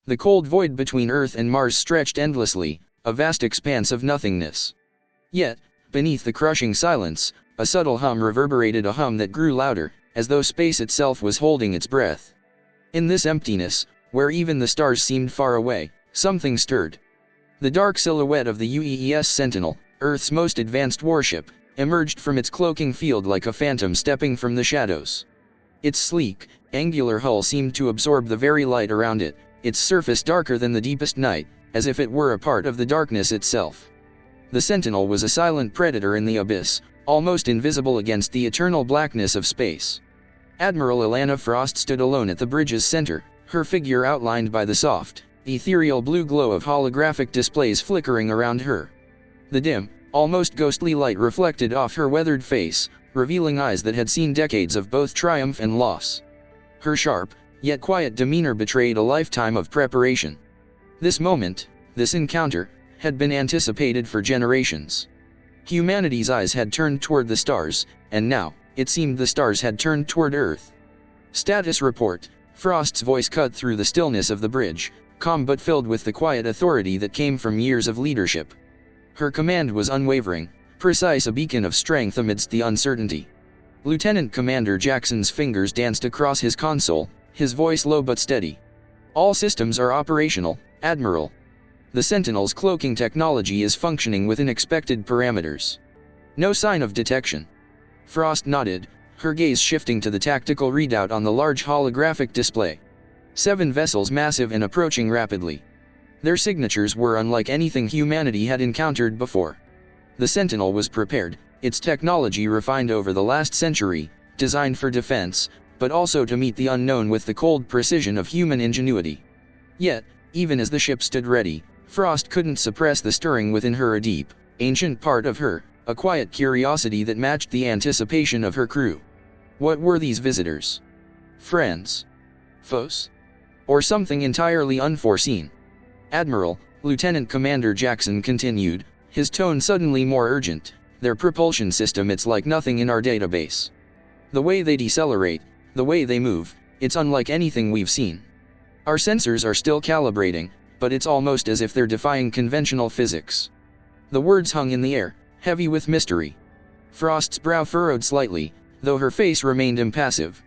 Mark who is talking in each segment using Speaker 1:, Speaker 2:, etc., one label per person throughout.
Speaker 1: The cold void between Earth and Mars stretched endlessly, a vast expanse of nothingness. Yet, beneath the crushing silence, a subtle hum reverberated, a hum that grew louder, as though space itself was holding its breath. In this emptiness, where even the stars seemed far away, something stirred. The dark silhouette of the UEES Sentinel, Earth's most advanced warship, emerged from its cloaking field like a phantom stepping from the shadows. Its sleek, angular hull seemed to absorb the very light around it, its surface darker than the deepest night, as if it were a part of the darkness itself. The Sentinel was a silent predator in the abyss, almost invisible against the eternal blackness of space. Admiral Ilana Frost stood alone at the bridge's center, her figure outlined by the soft, ethereal blue glow of holographic displays flickering around her. The dim, almost ghostly light reflected off her weathered face, revealing eyes that had seen decades of both triumph and loss. Her sharp, yet quiet demeanor betrayed a lifetime of preparation. This moment, this encounter, had been anticipated for generations. Humanity's eyes had turned toward the stars, and now, it seemed the stars had turned toward Earth. Status report. Frost's voice cut through the stillness of the bridge, calm but filled with the quiet authority that came from years of leadership. Her command was unwavering, precise, a beacon of strength amidst the uncertainty. Lieutenant Commander Jackson's fingers danced across his console, his voice low but steady. All systems are operational, Admiral. The Sentinel's cloaking technology is functioning within expected parameters. No sign of detection. Frost nodded, her gaze shifting to the tactical readout on the large holographic display. 7 vessels, massive and approaching rapidly. Their signatures were unlike anything humanity had encountered before. The Sentinel was prepared, its technology refined over the last century, designed for defense, but also to meet the unknown with the cold precision of human ingenuity. Yet, even as the ship stood ready, Frost couldn't suppress the stirring within her, a deep, ancient part of her, a quiet curiosity that matched the anticipation of her crew. What were these visitors? Friends? Foes? Or something entirely unforeseen? Admiral, Lieutenant Commander Jackson continued, his tone suddenly more urgent. Their propulsion system, it's like nothing in our database. The way they decelerate, the way they move, it's unlike anything we've seen. Our sensors are still calibrating, but it's almost as if they're defying conventional physics. The words hung in the air, heavy with mystery. Frost's brow furrowed slightly, though her face remained impassive.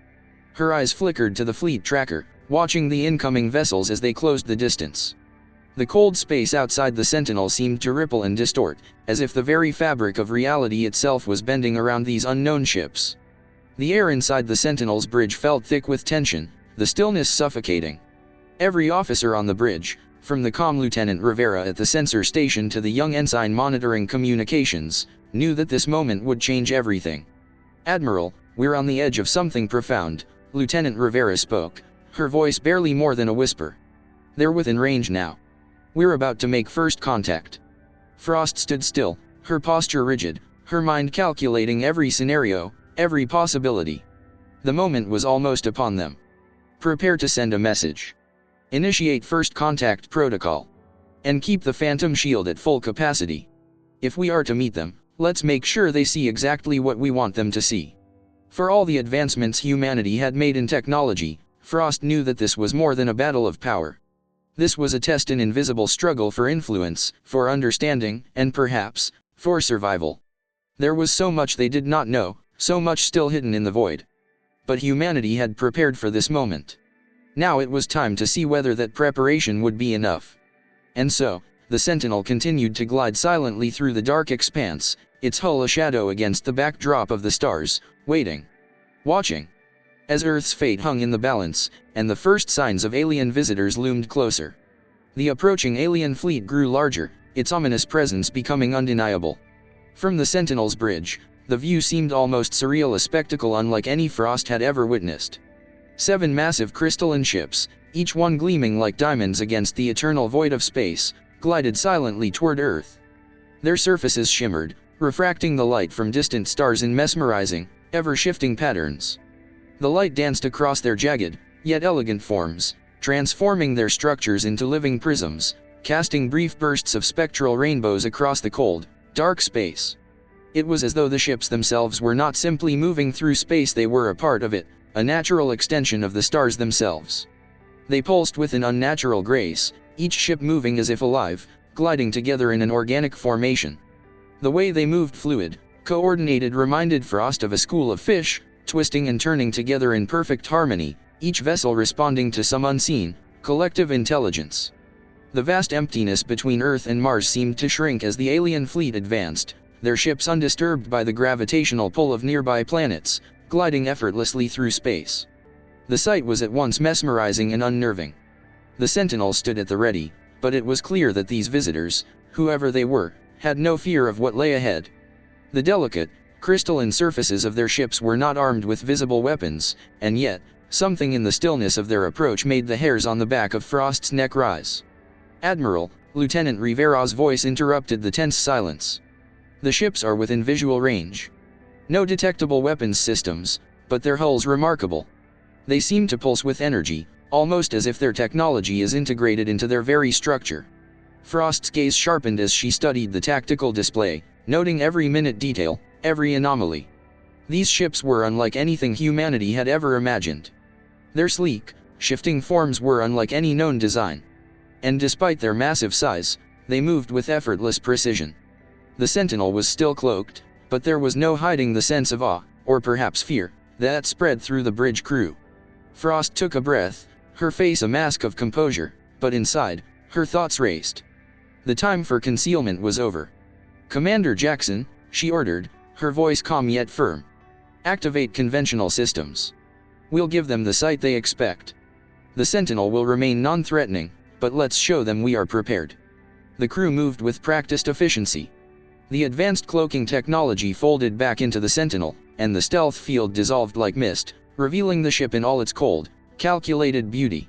Speaker 1: Her eyes flickered to the fleet tracker, watching the incoming vessels as they closed the distance. The cold space outside the Sentinel seemed to ripple and distort, as if the very fabric of reality itself was bending around these unknown ships. The air inside the Sentinel's bridge felt thick with tension, the stillness suffocating. Every officer on the bridge, from the calm Lieutenant Rivera at the sensor station to the young ensign monitoring communications, knew that this moment would change everything. Admiral, we're on the edge of something profound, Lieutenant Rivera spoke, her voice barely more than a whisper. They're within range now. We're about to make first contact. Frost stood still, her posture rigid, her mind calculating every scenario, every possibility. The moment was almost upon them. Prepare to send a message. Initiate first contact protocol. And keep the Phantom shield at full capacity. If we are to meet them, let's make sure they see exactly what we want them to see. For all the advancements humanity had made in technology, Frost knew that this was more than a battle of power. This was a test, an invisible struggle for influence, for understanding, and perhaps, for survival. There was so much they did not know, so much still hidden in the void. But humanity had prepared for this moment. Now it was time to see whether that preparation would be enough. And so, the Sentinel continued to glide silently through the dark expanse, its hull a shadow against the backdrop of the stars, waiting. Watching. As Earth's fate hung in the balance, and the first signs of alien visitors loomed closer. The approaching alien fleet grew larger, its ominous presence becoming undeniable. From the Sentinel's bridge, the view seemed almost surreal, a spectacle unlike any Frost had ever witnessed. 7 massive crystalline ships, each one gleaming like diamonds against the eternal void of space, glided silently toward Earth. Their surfaces shimmered, refracting the light from distant stars in mesmerizing, ever-shifting patterns. The light danced across their jagged, yet elegant forms, transforming their structures into living prisms, casting brief bursts of spectral rainbows across the cold, dark space. It was as though the ships themselves were not simply moving through space, they were a part of it, a natural extension of the stars themselves. They pulsed with an unnatural grace, each ship moving as if alive, gliding together in an organic formation. The way they moved, fluid, coordinated, reminded Frost of a school of fish, twisting and turning together in perfect harmony, each vessel responding to some unseen, collective intelligence. The vast emptiness between Earth and Mars seemed to shrink as the alien fleet advanced, their ships undisturbed by the gravitational pull of nearby planets, gliding effortlessly through space. The sight was at once mesmerizing and unnerving. The Sentinels stood at the ready, but it was clear that these visitors, whoever they were, had no fear of what lay ahead. The delicate, crystalline surfaces of their ships were not armed with visible weapons, and yet, something in the stillness of their approach made the hairs on the back of Frost's neck rise. "Admiral," Lieutenant Rivera's voice interrupted the tense silence. "The ships are within visual range. No detectable weapons systems, but their hulls remarkable. They seem to pulse with energy, almost as if their technology is integrated into their very structure." Frost's gaze sharpened as she studied the tactical display, noting every minute detail, every anomaly. These ships were unlike anything humanity had ever imagined. Their sleek, shifting forms were unlike any known design. And despite their massive size, they moved with effortless precision. The Sentinel was still cloaked, but there was no hiding the sense of awe, or perhaps fear, that spread through the bridge crew. Frost took a breath, her face a mask of composure, but inside, her thoughts raced. The time for concealment was over. "Commander Jackson," she ordered, her voice calm yet firm. "Activate conventional systems. We'll give them the sight they expect. The Sentinel will remain non-threatening, but let's show them we are prepared." The crew moved with practiced efficiency. The advanced cloaking technology folded back into the Sentinel, and the stealth field dissolved like mist, revealing the ship in all its cold, calculated beauty.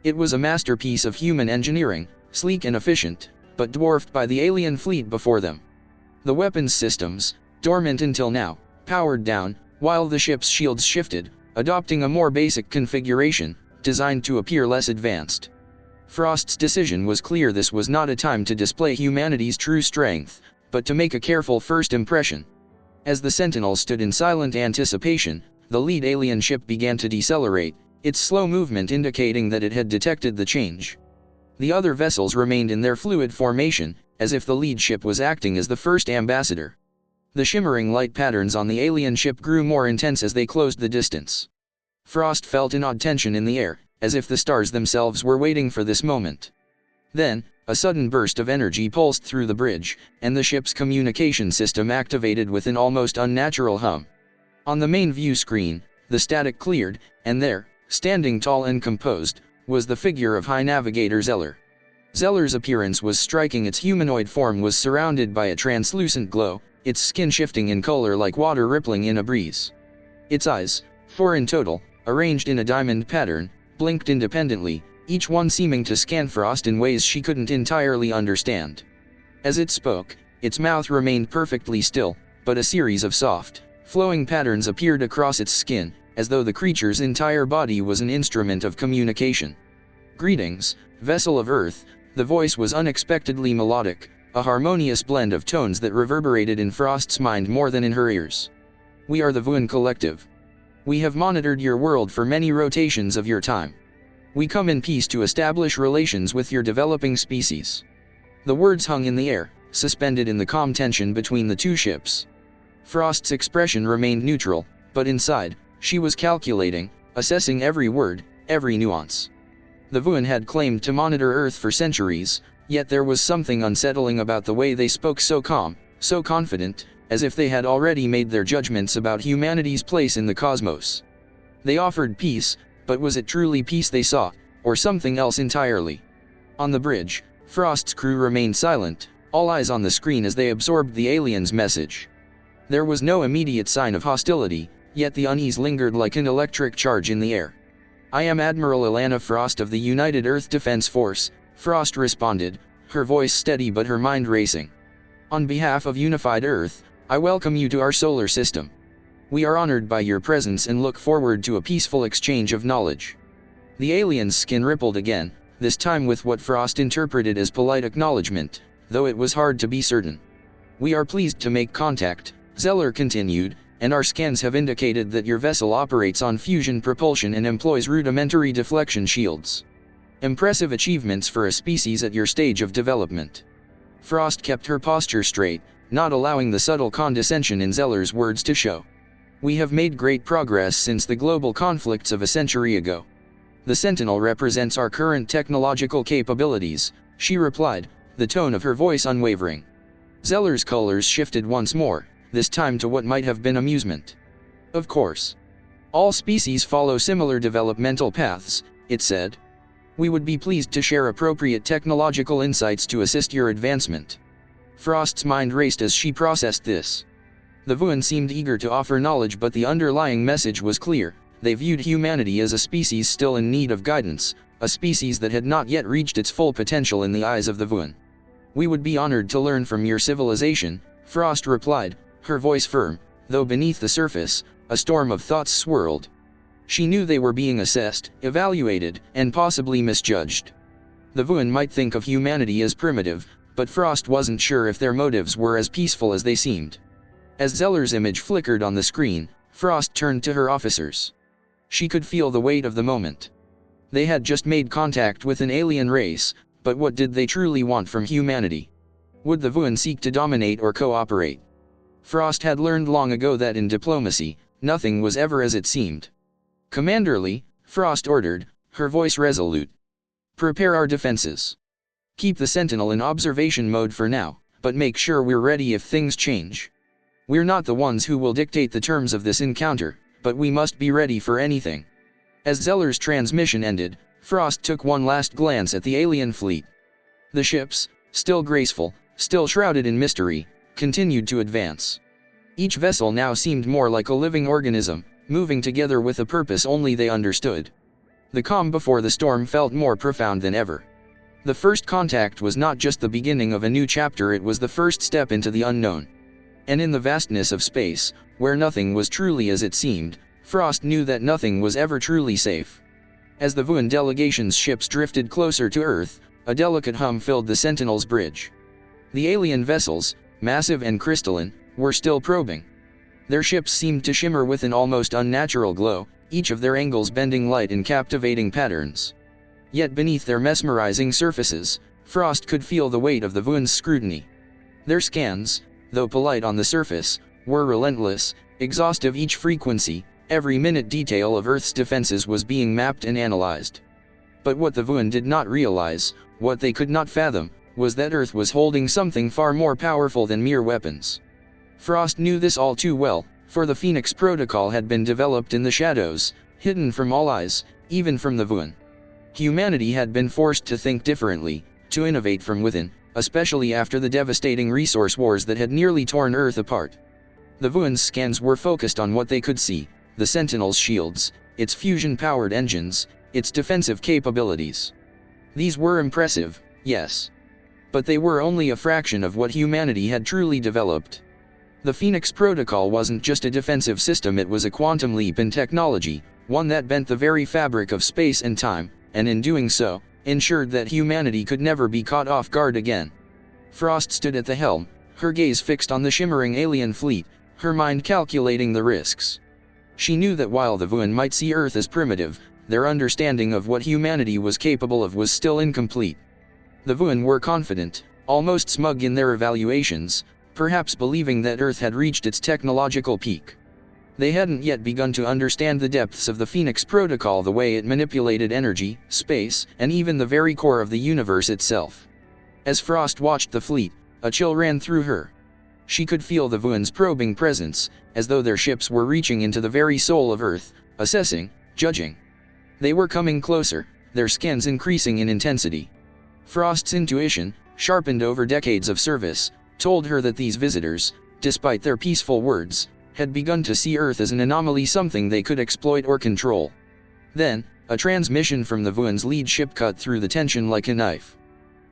Speaker 1: It was a masterpiece of human engineering, sleek and efficient, but dwarfed by the alien fleet before them. The weapons systems, dormant until now, powered down, while the ship's shields shifted, adopting a more basic configuration, designed to appear less advanced. Frost's decision was clear: this was not a time to display humanity's true strength, but to make a careful first impression. As the Sentinel stood in silent anticipation, the lead alien ship began to decelerate, its slow movement indicating that it had detected the change. The other vessels remained in their fluid formation, as if the lead ship was acting as the first ambassador. The shimmering light patterns on the alien ship grew more intense as they closed the distance. Frost felt an odd tension in the air, as if the stars themselves were waiting for this moment. Then, a sudden burst of energy pulsed through the bridge, and the ship's communication system activated with an almost unnatural hum. On the main view screen, the static cleared, and there, standing tall and composed, was the figure of High Navigator Zeller. Zeller's appearance was striking. Its humanoid form was surrounded by a translucent glow, its skin shifting in color like water rippling in a breeze. Its eyes, 4 in total, arranged in a diamond pattern, blinked independently, each one seeming to scan Frost in ways she couldn't entirely understand. As it spoke, its mouth remained perfectly still, but a series of soft, flowing patterns appeared across its skin, as though the creature's entire body was an instrument of communication. "Greetings, vessel of Earth," the voice was unexpectedly melodic, a harmonious blend of tones that reverberated in Frost's mind more than in her ears. "We are the Vuan Collective. We have monitored your world for many rotations of your time. We come in peace to establish relations with your developing species." The words hung in the air, suspended in the calm tension between the two ships. Frost's expression remained neutral, but inside, she was calculating, assessing every word, every nuance. The Vuan had claimed to monitor Earth for centuries, yet there was something unsettling about the way they spoke, so calm, so confident, as if they had already made their judgments about humanity's place in the cosmos. They offered peace, but was it truly peace they sought, or something else entirely? On the bridge, Frost's crew remained silent, all eyes on the screen as they absorbed the alien's message. There was no immediate sign of hostility, yet the unease lingered like an electric charge in the air. "I am Admiral Ilana Frost of the United Earth Defense Force," Frost responded, her voice steady but her mind racing. "On behalf of unified Earth, I welcome you to our solar system. We are honored by your presence and look forward to a peaceful exchange of knowledge." The alien's skin rippled again, this time with what Frost interpreted as polite acknowledgement, though it was hard to be certain. "We are pleased to make contact," Zeller continued, "and our scans have indicated that your vessel operates on fusion propulsion and employs rudimentary deflection shields. Impressive achievements for a species at your stage of development. Frost kept her posture straight, not allowing the subtle condescension in Zeller's words to show. We have made great progress since the global conflicts of a century ago. The Sentinel represents our current technological capabilities, she replied, the tone of her voice unwavering. Zeller's colors shifted once more, this time to what might have been amusement. Of course. All species follow similar developmental paths, it said. We would be pleased to share appropriate technological insights to assist your advancement. Frost's mind raced as she processed this. The Vuan seemed eager to offer knowledge, but the underlying message was clear. They viewed humanity as a species still in need of guidance, a species that had not yet reached its full potential in the eyes of the Vuan. We would be honored to learn from your civilization, Frost replied, her voice firm, though beneath the surface, a storm of thoughts swirled. She knew they were being assessed, evaluated, and possibly misjudged. The Vuan might think of humanity as primitive, but Frost wasn't sure if their motives were as peaceful as they seemed. As Zeller's image flickered on the screen, Frost turned to her officers. She could feel the weight of the moment. They had just made contact with an alien race, but what did they truly want from humanity? Would the Vuan seek to dominate or cooperate? Frost had learned long ago that in diplomacy, nothing was ever as it seemed. Commanderly, Frost ordered, her voice resolute. Prepare our defenses. Keep the Sentinel in observation mode for now, but make sure we're ready if things change. We're not the ones who will dictate the terms of this encounter, but we must be ready for anything. As Zeller's transmission ended, Frost took one last glance at the alien fleet. The ships, still graceful, still shrouded in mystery, continued to advance. Each vessel now seemed more like a living organism, moving together with a purpose only they understood. The calm before the storm felt more profound than ever. The first contact was not just the beginning of a new chapter, it was the first step into the unknown. And in the vastness of space, where nothing was truly as it seemed, Frost knew that nothing was ever truly safe. As the Vuan delegation's ships drifted closer to Earth, a delicate hum filled the Sentinel's bridge. The alien vessels, massive and crystalline, were still probing. Their ships seemed to shimmer with an almost unnatural glow, each of their angles bending light in captivating patterns. Yet beneath their mesmerizing surfaces, Frost could feel the weight of the Vuan's scrutiny. Their scans, though polite on the surface, were relentless, exhaustive. Each frequency, every minute detail of Earth's defenses was being mapped and analyzed. But what the Vuan did not realize, what they could not fathom, was that Earth was holding something far more powerful than mere weapons. Frost knew this all too well, for the Phoenix Protocol had been developed in the shadows, hidden from all eyes, even from the Vuan. Humanity had been forced to think differently, to innovate from within, especially after the devastating resource wars that had nearly torn Earth apart. The Vuan's scans were focused on what they could see, the Sentinel's shields, its fusion-powered engines, its defensive capabilities. These were impressive, yes. But they were only a fraction of what humanity had truly developed. The Phoenix Protocol wasn't just a defensive system, it was a quantum leap in technology, one that bent the very fabric of space and time, and in doing so, ensured that humanity could never be caught off guard again. Frost stood at the helm, her gaze fixed on the shimmering alien fleet, her mind calculating the risks. She knew that while the Vuan might see Earth as primitive, their understanding of what humanity was capable of was still incomplete. The Vuan were confident, almost smug in their evaluations, perhaps believing that Earth had reached its technological peak. They hadn't yet begun to understand the depths of the Phoenix Protocol, the way it manipulated energy, space, and even the very core of the universe itself. As Frost watched the fleet, a chill ran through her. She could feel the Vuan's probing presence, as though their ships were reaching into the very soul of Earth, assessing, judging. They were coming closer, their scans increasing in intensity. Frost's intuition, sharpened over decades of service, told her that these visitors, despite their peaceful words, had begun to see Earth as an anomaly, something they could exploit or control. Then, a transmission from the Vuan's lead ship cut through the tension like a knife.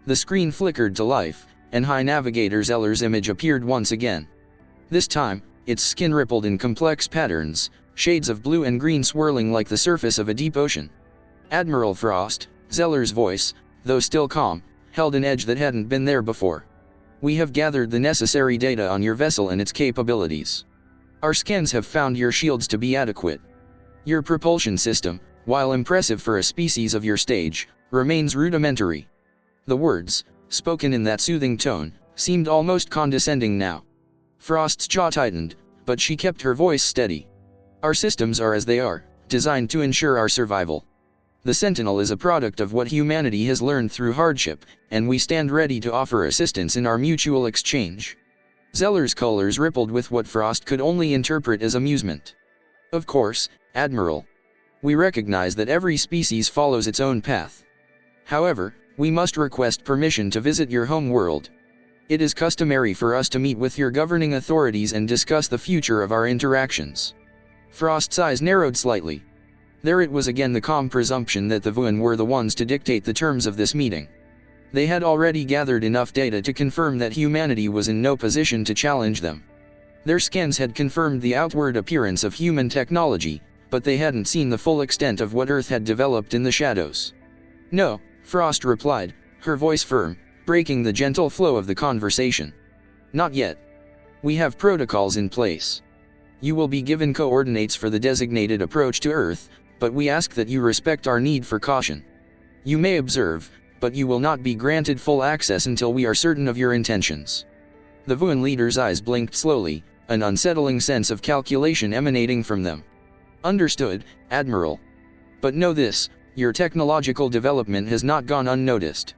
Speaker 1: The screen flickered to life, and High Navigator Zeller's image appeared once again. This time, its skin rippled in complex patterns, shades of blue and green swirling like the surface of a deep ocean. Admiral Frost, Zeller's voice, though still calm, held an edge that hadn't been there before. We have gathered the necessary data on your vessel and its capabilities. Our scans have found your shields to be adequate. Your propulsion system, while impressive for a species of your stage, remains rudimentary. The words, spoken in that soothing tone, seemed almost condescending now. Frost's jaw tightened, but she kept her voice steady. Our systems are as they are, designed to ensure our survival. The Sentinel is a product of what humanity has learned through hardship, and we stand ready to offer assistance in our mutual exchange. Zeller's colors rippled with what Frost could only interpret as amusement. Of course, Admiral. We recognize that every species follows its own path. However, we must request permission to visit your home world. It is customary for us to meet with your governing authorities and discuss the future of our interactions. Frost's eyes narrowed slightly. There it was again, the calm presumption that the Vuan were the ones to dictate the terms of this meeting. They had already gathered enough data to confirm that humanity was in no position to challenge them. Their scans had confirmed the outward appearance of human technology, but they hadn't seen the full extent of what Earth had developed in the shadows. No, Frost replied, her voice firm, breaking the gentle flow of the conversation. Not yet. We have protocols in place. You will be given coordinates for the designated approach to Earth, but we ask that you respect our need for caution. You may observe, but you will not be granted full access until we are certain of your intentions. The Vuan leader's eyes blinked slowly, an unsettling sense of calculation emanating from them. Understood, Admiral. But know this, your technological development has not gone unnoticed.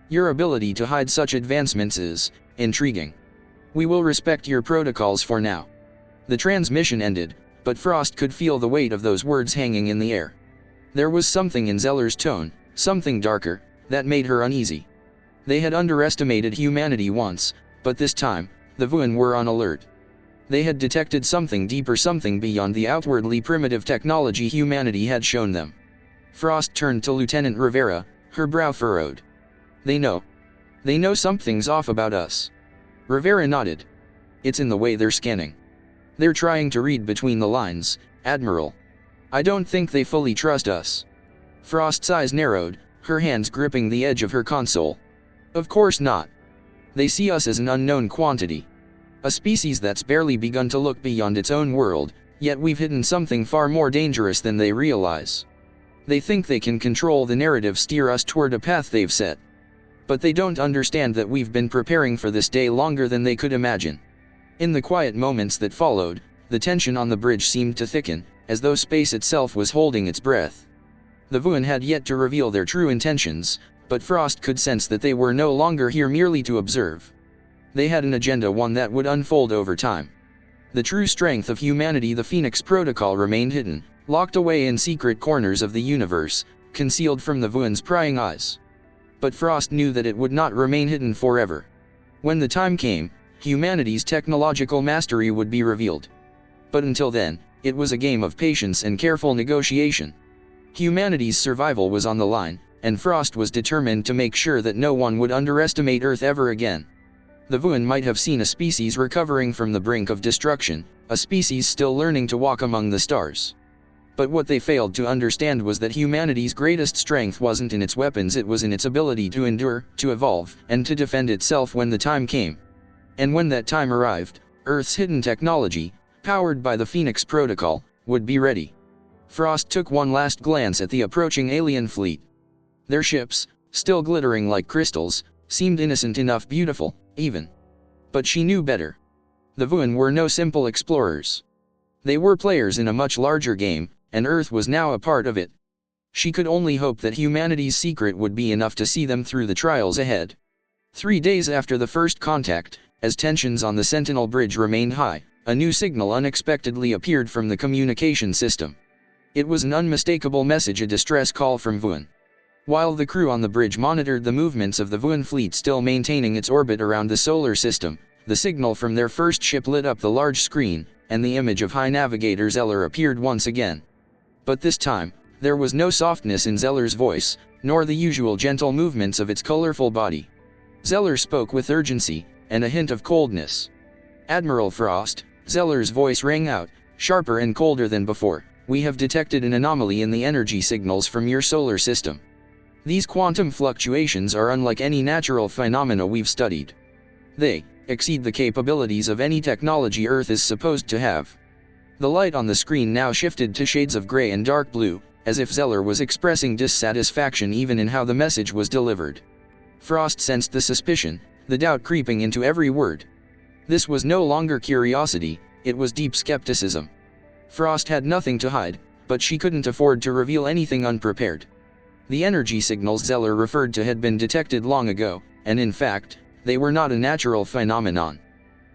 Speaker 1: Your ability to hide such advancements is intriguing. We will respect your protocols for now. The transmission ended, but Frost could feel the weight of those words hanging in the air. There was something in Zeller's tone, something darker, that made her uneasy. They had underestimated humanity once, but this time, the Vuan were on alert. They had detected something deeper, something beyond the outwardly primitive technology humanity had shown them. Frost turned to Lieutenant Rivera, her brow furrowed. They know. They know something's off about us. Rivera nodded. It's in the way they're scanning. They're trying to read between the lines, Admiral. I don't think they fully trust us. Frost's eyes narrowed, her hands gripping the edge of her console. Of course not. They see us as an unknown quantity. A species that's barely begun to look beyond its own world, yet we've hidden something far more dangerous than they realize. They think they can control the narrative, steer us toward a path they've set. But they don't understand that we've been preparing for this day longer than they could imagine. In the quiet moments that followed, the tension on the bridge seemed to thicken, as though space itself was holding its breath. The Vuan had yet to reveal their true intentions, but Frost could sense that they were no longer here merely to observe. They had an agenda, one that would unfold over time. The true strength of humanity, the Phoenix Protocol, remained hidden, locked away in secret corners of the universe, concealed from the Vuan's prying eyes. But Frost knew that it would not remain hidden forever. When the time came, humanity's technological mastery would be revealed. But until then, it was a game of patience and careful negotiation. Humanity's survival was on the line, and Frost was determined to make sure that no one would underestimate Earth ever again. The Vuan might have seen a species recovering from the brink of destruction, a species still learning to walk among the stars. But what they failed to understand was that humanity's greatest strength wasn't in its weapons, it was in its ability to endure, to evolve, and to defend itself when the time came. And when that time arrived, Earth's hidden technology, powered by the Phoenix Protocol, would be ready. Frost took one last glance at the approaching alien fleet. Their ships, still glittering like crystals, seemed innocent enough, beautiful, even. But she knew better. The Vuan were no simple explorers. They were players in a much larger game, and Earth was now a part of it. She could only hope that humanity's secret would be enough to see them through the trials ahead. 3 days after the first contact, as tensions on the Sentinel Bridge remained high, a new signal unexpectedly appeared from the communication system. It was an unmistakable message, a distress call from Vuan. While the crew on the bridge monitored the movements of the Vuan fleet still maintaining its orbit around the solar system, the signal from their first ship lit up the large screen, and the image of High Navigator Zeller appeared once again. But this time, there was no softness in Zeller's voice, nor the usual gentle movements of its colorful body. Zeller spoke with urgency, and a hint of coldness. Admiral Frost, Zeller's voice rang out, sharper and colder than before. We have detected an anomaly in the energy signals from your solar system. These quantum fluctuations are unlike any natural phenomena we've studied. They exceed the capabilities of any technology Earth is supposed to have. The light on the screen now shifted to shades of gray and dark blue, as if Zeller was expressing dissatisfaction even in how the message was delivered. Frost sensed the suspicion, the doubt creeping into every word. This was no longer curiosity, it was deep skepticism. Frost had nothing to hide, but she couldn't afford to reveal anything unprepared. The energy signals Zeller referred to had been detected long ago, and in fact, they were not a natural phenomenon.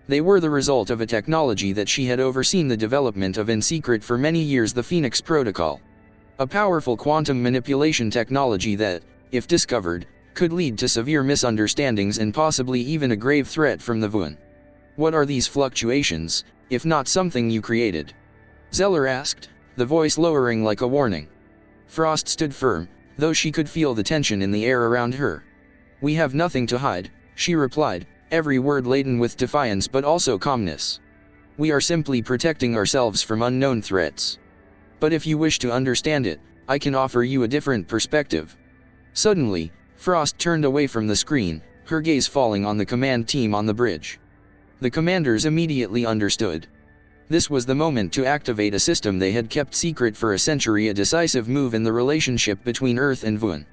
Speaker 1: They were the result of a technology that she had overseen the development of in secret for many years, the Phoenix Protocol. A powerful quantum manipulation technology that, if discovered, could lead to severe misunderstandings and possibly even a grave threat from the Vuan. What are these fluctuations, if not something you created? Zeller asked, the voice lowering like a warning. Frost stood firm, though she could feel the tension in the air around her. We have nothing to hide, she replied, every word laden with defiance but also calmness. We are simply protecting ourselves from unknown threats. But if you wish to understand it, I can offer you a different perspective. Suddenly, Frost turned away from the screen, her gaze falling on the command team on the bridge. The commanders immediately understood. This was the moment to activate a system they had kept secret for a century, a decisive move in the relationship between Earth and Vuan.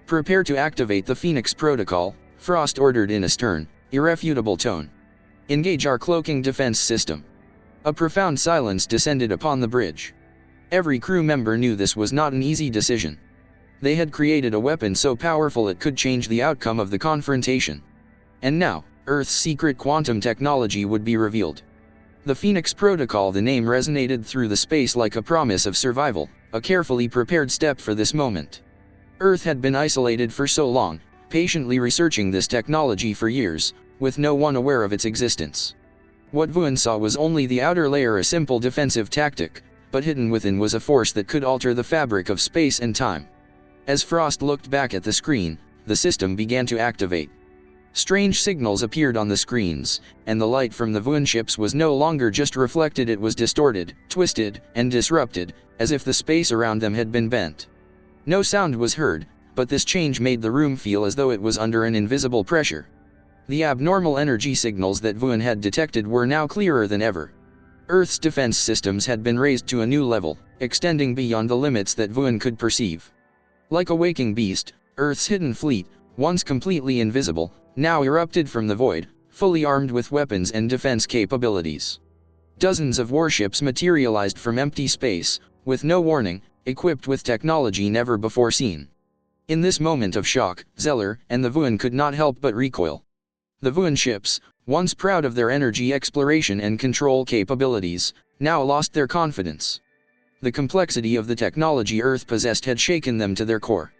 Speaker 1: Prepare to activate the Phoenix Protocol, Frost ordered in a stern, irrefutable tone. Engage our cloaking defense system. A profound silence descended upon the bridge. Every crew member knew this was not an easy decision. They had created a weapon so powerful it could change the outcome of the confrontation. And now, Earth's secret quantum technology would be revealed. The Phoenix Protocol, the name resonated through the space like a promise of survival, a carefully prepared step for this moment. Earth had been isolated for so long, patiently researching this technology for years, with no one aware of its existence. What Vuan saw was only the outer layer, a simple defensive tactic, but hidden within was a force that could alter the fabric of space and time. As Frost looked back at the screen, the system began to activate. Strange signals appeared on the screens, and the light from the Vuan ships was no longer just reflected, it was distorted, twisted, and disrupted, as if the space around them had been bent. No sound was heard, but this change made the room feel as though it was under an invisible pressure. The abnormal energy signals that Vuan had detected were now clearer than ever. Earth's defense systems had been raised to a new level, extending beyond the limits that Vuan could perceive. Like a waking beast, Earth's hidden fleet, once completely invisible, now erupted from the void, fully armed with weapons and defense capabilities. Dozens of warships materialized from empty space, with no warning, equipped with technology never before seen. In this moment of shock, Zeller and the Vuan could not help but recoil. The Vuan ships, once proud of their energy exploration and control capabilities, now lost their confidence. The complexity of the technology Earth possessed had shaken them to their core.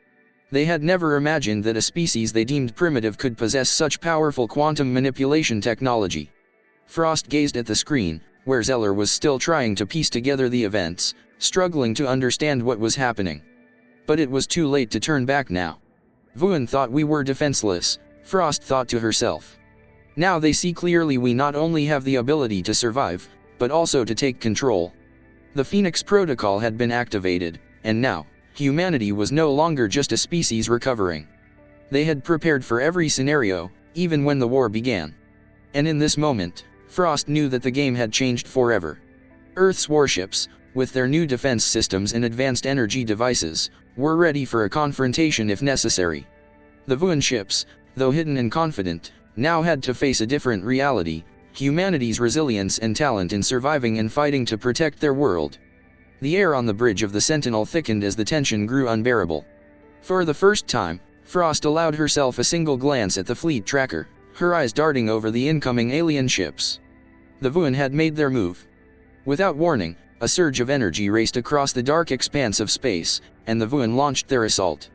Speaker 1: They had never imagined that a species they deemed primitive could possess such powerful quantum manipulation technology. Frost gazed at the screen, where Zeller was still trying to piece together the events, struggling to understand what was happening. But it was too late to turn back now. Vuan thought we were defenseless, Frost thought to herself. Now they see clearly, we not only have the ability to survive, but also to take control. The Phoenix Protocol had been activated, and now, humanity was no longer just a species recovering. They had prepared for every scenario, even when the war began. And in this moment, Frost knew that the game had changed forever. Earth's warships, with their new defense systems and advanced energy devices, were ready for a confrontation if necessary. The Vuan ships, though hidden and confident, now had to face a different reality: humanity's resilience and talent in surviving and fighting to protect their world. The air on the bridge of the Sentinel thickened as the tension grew unbearable. For the first time, Frost allowed herself a single glance at the fleet tracker, her eyes darting over the incoming alien ships. The Vuan had made their move. Without warning, a surge of energy raced across the dark expanse of space, and the Vuan launched their assault.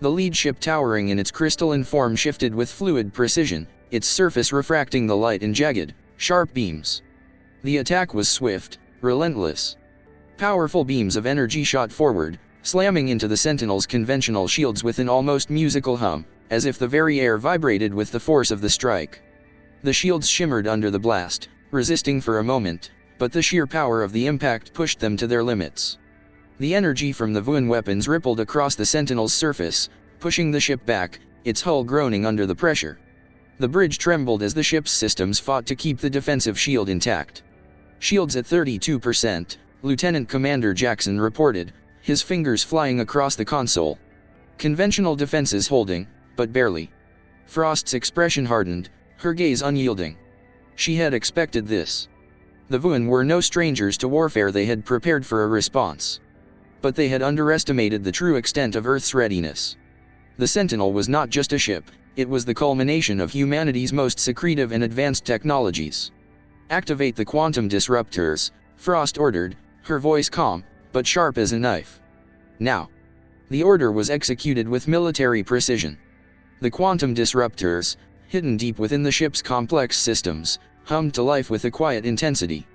Speaker 1: The lead ship, towering in its crystalline form, shifted with fluid precision, its surface refracting the light in jagged, sharp beams. The attack was swift, relentless. Powerful beams of energy shot forward, slamming into the Sentinel's conventional shields with an almost musical hum, as if the very air vibrated with the force of the strike. The shields shimmered under the blast, resisting for a moment, but the sheer power of the impact pushed them to their limits. The energy from the Vuan weapons rippled across the Sentinel's surface, pushing the ship back, its hull groaning under the pressure. The bridge trembled as the ship's systems fought to keep the defensive shield intact. "Shields at 32%, Lieutenant Commander Jackson reported, his fingers flying across the console. Conventional defenses holding, but barely. Frost's expression hardened, her gaze unyielding. She had expected this. The Vuan were no strangers to warfare. They had prepared for a response. But they had underestimated the true extent of Earth's readiness. The Sentinel was not just a ship, it was the culmination of humanity's most secretive and advanced technologies. "Activate the quantum disruptors," Frost ordered, her voice calm, but sharp as a knife. Now. The order was executed with military precision. The quantum disruptors, hidden deep within the ship's complex systems, hummed to life with a quiet intensity.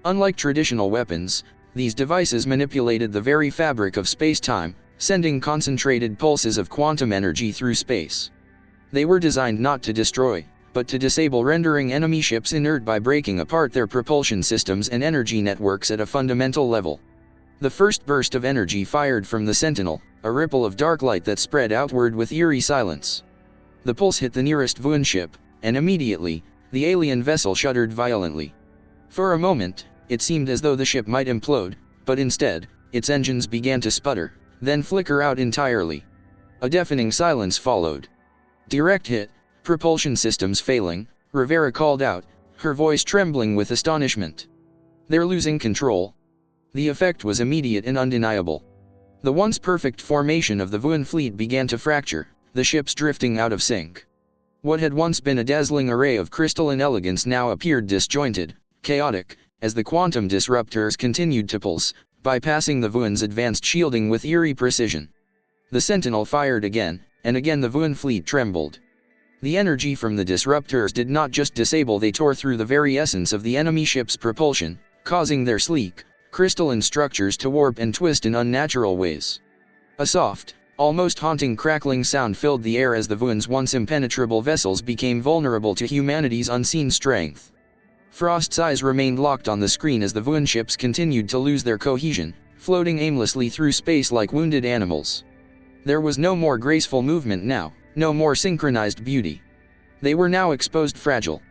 Speaker 1: Unlike traditional weapons, these devices manipulated the very fabric of space-time, sending concentrated pulses of quantum energy through space. They were designed not to destroy, but to disable, rendering enemy ships inert by breaking apart their propulsion systems and energy networks at a fundamental level. The first burst of energy fired from the Sentinel, a ripple of dark light that spread outward with eerie silence. The pulse hit the nearest Vuan ship, and immediately, the alien vessel shuddered violently. For a moment, it seemed as though the ship might implode, but instead, its engines began to sputter, then flicker out entirely. A deafening silence followed. "Direct hit, propulsion systems failing," Rivera called out, her voice trembling with astonishment. "They're losing control." The effect was immediate and undeniable. The once perfect formation of the Vuan fleet began to fracture, the ships drifting out of sync. What had once been a dazzling array of crystalline elegance now appeared disjointed, chaotic, as the quantum disruptors continued to pulse, bypassing the Vuan's advanced shielding with eerie precision. The Sentinel fired again, and again the Vuan fleet trembled. The energy from the disruptors did not just disable, they tore through the very essence of the enemy ship's propulsion, causing their sleek, crystalline structures to warp and twist in unnatural ways. A soft, almost haunting crackling sound filled the air as the Vuan's once impenetrable vessels became vulnerable to humanity's unseen strength. Frost's eyes remained locked on the screen as the Vuan ships continued to lose their cohesion, floating aimlessly through space like wounded animals. There was no more graceful movement now, no more synchronized beauty. They were now exposed, fragile.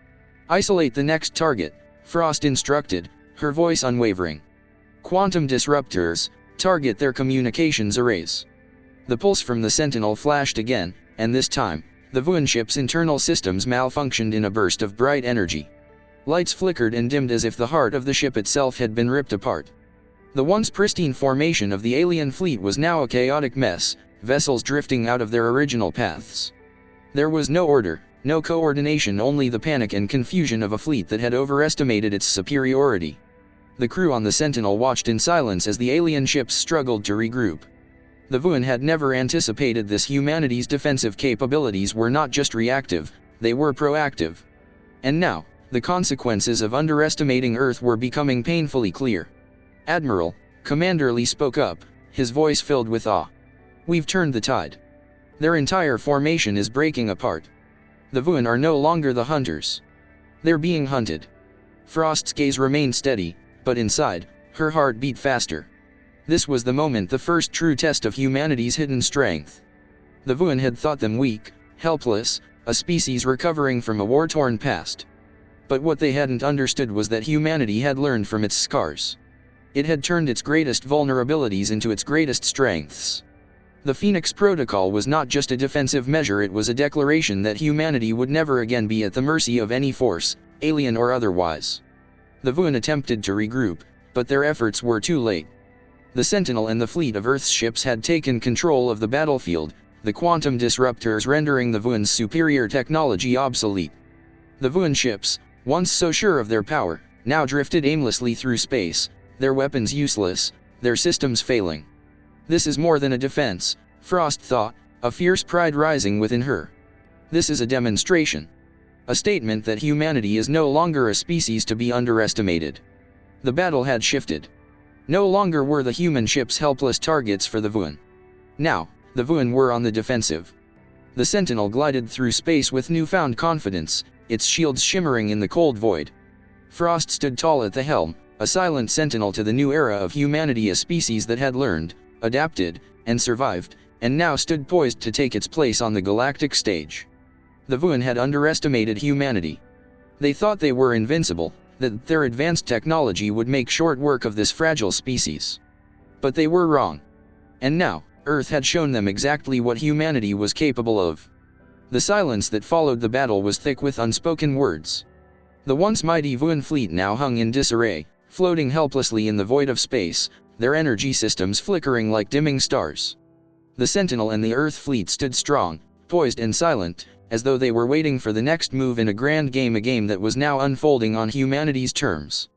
Speaker 1: "Isolate the next target," Frost instructed, her voice unwavering. "Quantum disruptors, target their communications arrays." The pulse from the Sentinel flashed again, and this time, the Vuan ship's internal systems malfunctioned in a burst of bright energy. Lights flickered and dimmed as if the heart of the ship itself had been ripped apart. The once pristine formation of the alien fleet was now a chaotic mess, vessels drifting out of their original paths. There was no order, no coordination, only the panic and confusion of a fleet that had overestimated its superiority. The crew on the Sentinel watched in silence as the alien ships struggled to regroup. The Vuan had never anticipated this. Humanity's defensive capabilities were not just reactive, they were proactive. And now, the consequences of underestimating Earth were becoming painfully clear. "Admiral," Commander Lee spoke up, his voice filled with awe. "We've turned the tide. Their entire formation is breaking apart. The Vuan are no longer the hunters. They're being hunted." Frost's gaze remained steady, but inside, her heart beat faster. This was the moment, the first true test of humanity's hidden strength. The Vuan had thought them weak, helpless, a species recovering from a war-torn past. But what they hadn't understood was that humanity had learned from its scars. It had turned its greatest vulnerabilities into its greatest strengths. The Phoenix Protocol was not just a defensive measure, it was a declaration that humanity would never again be at the mercy of any force, alien or otherwise. The Vuan attempted to regroup, but their efforts were too late. The Sentinel and the fleet of Earth's ships had taken control of the battlefield, the quantum disruptors rendering the Vuan's superior technology obsolete. The Vuan ships, once so sure of their power, now drifted aimlessly through space, their weapons useless, their systems failing. This is more than a defense, Frost thought, a fierce pride rising within her. This is a demonstration. A statement that humanity is no longer a species to be underestimated. The battle had shifted. No longer were the human ships helpless targets for the Vuan. Now, the Vuan were on the defensive. The Sentinel glided through space with newfound confidence, its shields shimmering in the cold void. Frost stood tall at the helm, a silent sentinel to the new era of humanity, a species that had learned, adapted, and survived, and now stood poised to take its place on the galactic stage. The Vuan had underestimated humanity. They thought they were invincible, that their advanced technology would make short work of this fragile species. But they were wrong. And now, Earth had shown them exactly what humanity was capable of. The silence that followed the battle was thick with unspoken words. The once mighty Vuan fleet now hung in disarray, floating helplessly in the void of space, their energy systems flickering like dimming stars. The Sentinel and the Earth fleet stood strong, poised and silent, as though they were waiting for the next move in a grand game, a game that was now unfolding on humanity's terms.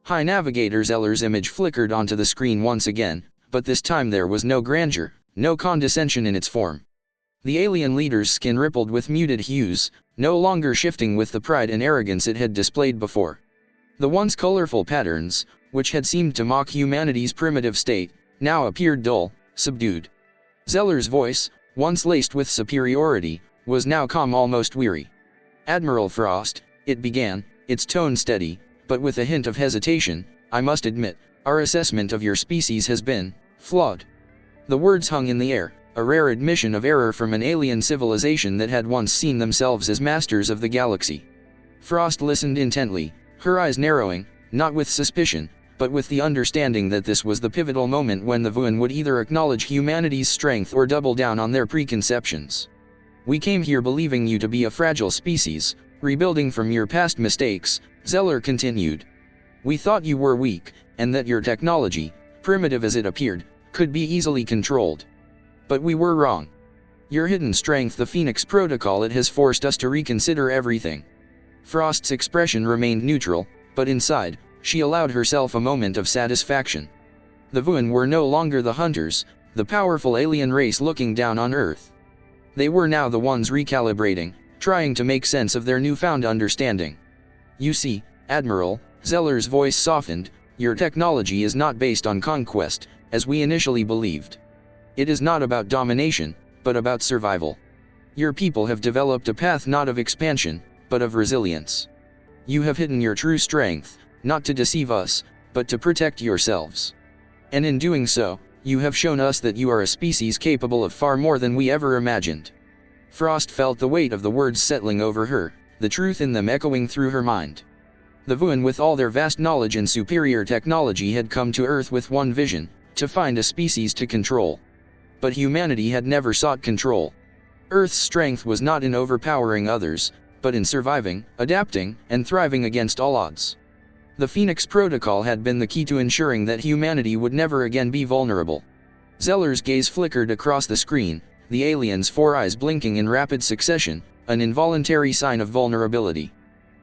Speaker 1: High Navigator Zeller's image flickered onto the screen once again, but this time there was no grandeur, no condescension in its form. The alien leader's skin rippled with muted hues, no longer shifting with the pride and arrogance it had displayed before. The once colorful patterns, which had seemed to mock humanity's primitive state, now appeared dull, subdued. Zeller's voice, once laced with superiority, was now calm, almost weary. "Admiral Frost," it began, its tone steady, but with a hint of hesitation, "I must admit, our assessment of your species has been flawed." The words hung in the air, a rare admission of error from an alien civilization that had once seen themselves as masters of the galaxy. Frost listened intently, her eyes narrowing, not with suspicion, but with the understanding that this was the pivotal moment when the Vuan would either acknowledge humanity's strength or double down on their preconceptions. "We came here believing you to be a fragile species, rebuilding from your past mistakes," Zeller continued. "We thought you were weak, and that your technology, primitive as it appeared, could be easily controlled. But we were wrong. Your hidden strength, the Phoenix Protocol, it has forced us to reconsider everything." Frost's expression remained neutral, but inside, she allowed herself a moment of satisfaction. The Vuan were no longer the hunters, the powerful alien race looking down on Earth. They were now the ones recalibrating, trying to make sense of their newfound understanding. "You see, Admiral," Zeller's voice softened, "your technology is not based on conquest, as we initially believed. It is not about domination, but about survival. Your people have developed a path not of expansion, but of resilience. You have hidden your true strength, not to deceive us, but to protect yourselves. And in doing so, you have shown us that you are a species capable of far more than we ever imagined." Frost felt the weight of the words settling over her, the truth in them echoing through her mind. The Vuan, with all their vast knowledge and superior technology, had come to Earth with one vision: to find a species to control. But humanity had never sought control. Earth's strength was not in overpowering others, but in surviving, adapting, and thriving against all odds. The Phoenix Protocol had been the key to ensuring that humanity would never again be vulnerable. Zeller's gaze flickered across the screen, the alien's four eyes blinking in rapid succession, an involuntary sign of vulnerability.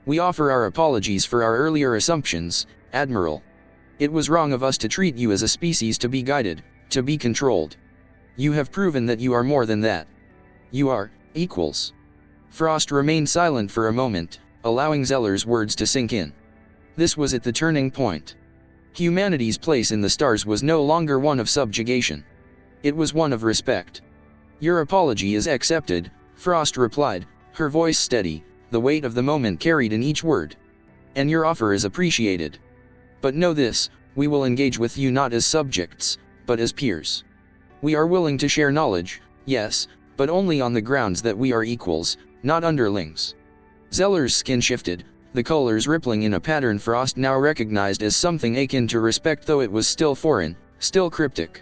Speaker 1: "We offer our apologies for our earlier assumptions, Admiral. It was wrong of us to treat you as a species to be guided, to be controlled. You have proven that you are more than that. You are equals." Frost remained silent for a moment, allowing Zeller's words to sink in. This was at the turning point. Humanity's place in the stars was no longer one of subjugation. It was one of respect. "Your apology is accepted," Frost replied, her voice steady, the weight of the moment carried in each word. "And your offer is appreciated. But know this, we will engage with you not as subjects, but as peers. We are willing to share knowledge, yes, but only on the grounds that we are equals, not underlings." Zeller's skin shifted, the colors rippling in a pattern Frost now recognized as something akin to respect, though it was still foreign, still cryptic.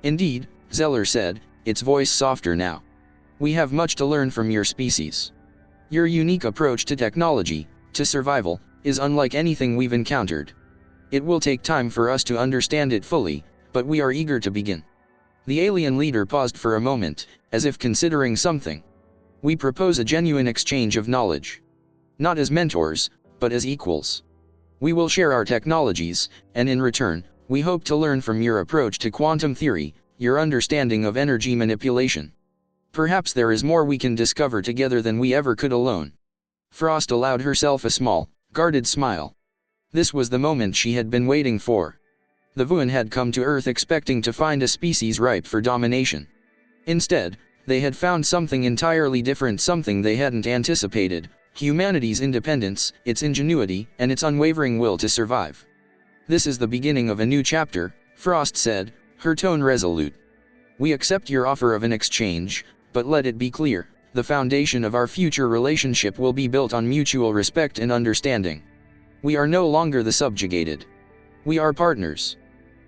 Speaker 1: "Indeed," Zeller said, its voice softer now. "We have much to learn from your species. Your unique approach to technology, to survival, is unlike anything we've encountered. It will take time for us to understand it fully, but we are eager to begin." The alien leader paused for a moment, as if considering something. "We propose a genuine exchange of knowledge. Not as mentors, but as equals. We will share our technologies, and in return, we hope to learn from your approach to quantum theory, your understanding of energy manipulation. Perhaps there is more we can discover together than we ever could alone." Frost allowed herself a small, guarded smile. This was the moment she had been waiting for. The Vuan had come to Earth expecting to find a species ripe for domination. Instead, they had found something entirely different, something they hadn't anticipated: humanity's independence, its ingenuity, and its unwavering will to survive. "This is the beginning of a new chapter," Frost said, her tone resolute. "We accept your offer of an exchange, but let it be clear, the foundation of our future relationship will be built on mutual respect and understanding. We are no longer the subjugated. We are partners."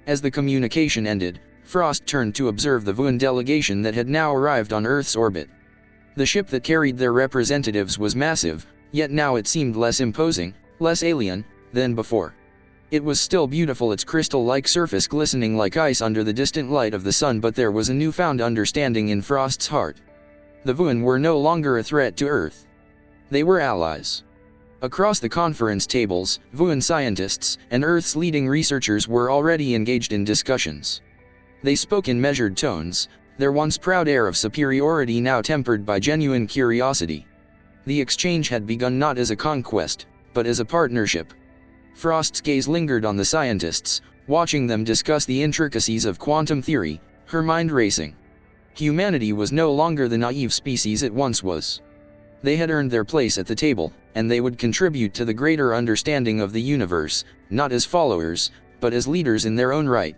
Speaker 1: As the communication ended, Frost turned to observe the Vuan delegation that had now arrived on Earth's orbit. The ship that carried their representatives was massive, yet now it seemed less imposing, less alien, than before. It was still beautiful, its crystal-like surface glistening like ice under the distant light of the sun, but there was a newfound understanding in Frost's heart. The Vuan were no longer a threat to Earth. They were allies. Across the conference tables, Vuan scientists and Earth's leading researchers were already engaged in discussions. They spoke in measured tones, their once proud air of superiority now tempered by genuine curiosity. The exchange had begun not as a conquest, but as a partnership. Frost's gaze lingered on the scientists, watching them discuss the intricacies of quantum theory, her mind racing. Humanity was no longer the naive species it once was. They had earned their place at the table, and they would contribute to the greater understanding of the universe, not as followers, but as leaders in their own right.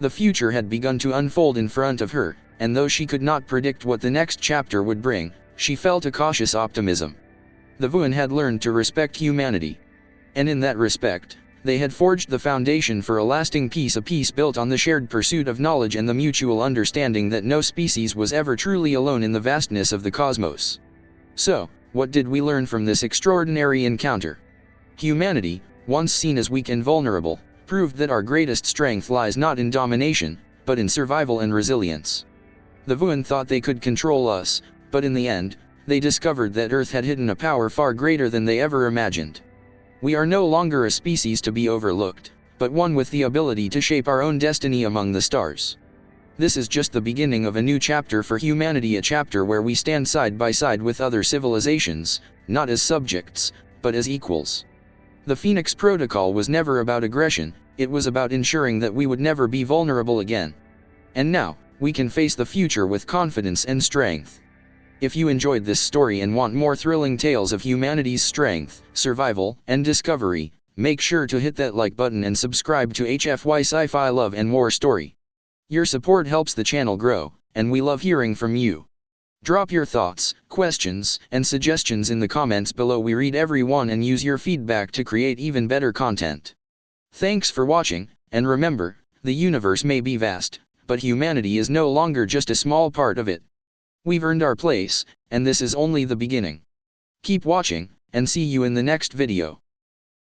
Speaker 1: The future had begun to unfold in front of her, and though she could not predict what the next chapter would bring, she felt a cautious optimism. The Vuan had learned to respect humanity. And in that respect, they had forged the foundation for a lasting peace, a peace built on the shared pursuit of knowledge and the mutual understanding that no species was ever truly alone in the vastness of the cosmos. So, what did we learn from this extraordinary encounter? Humanity, once seen as weak and vulnerable, proved that our greatest strength lies not in domination, but in survival and resilience. The Vuan thought they could control us, but in the end, they discovered that Earth had hidden a power far greater than they ever imagined. We are no longer a species to be overlooked, but one with the ability to shape our own destiny among the stars. This is just the beginning of a new chapter for humanity, a chapter where we stand side by side with other civilizations, not as subjects, but as equals. The Phoenix Protocol was never about aggression, it was about ensuring that we would never be vulnerable again. And now, we can face the future with confidence and strength. If you enjoyed this story and want more thrilling tales of humanity's strength, survival, and discovery, make sure to hit that like button and subscribe to HFY Sci-Fi Love and War Story. Your support helps the channel grow, and we love hearing from you. Drop your thoughts, questions, and suggestions in the comments below. We read every one and use your feedback to create even better content. Thanks for watching, and remember, the universe may be vast, but humanity is no longer just a small part of it. We've earned our place, and this is only the beginning. Keep watching, and see you in the next video.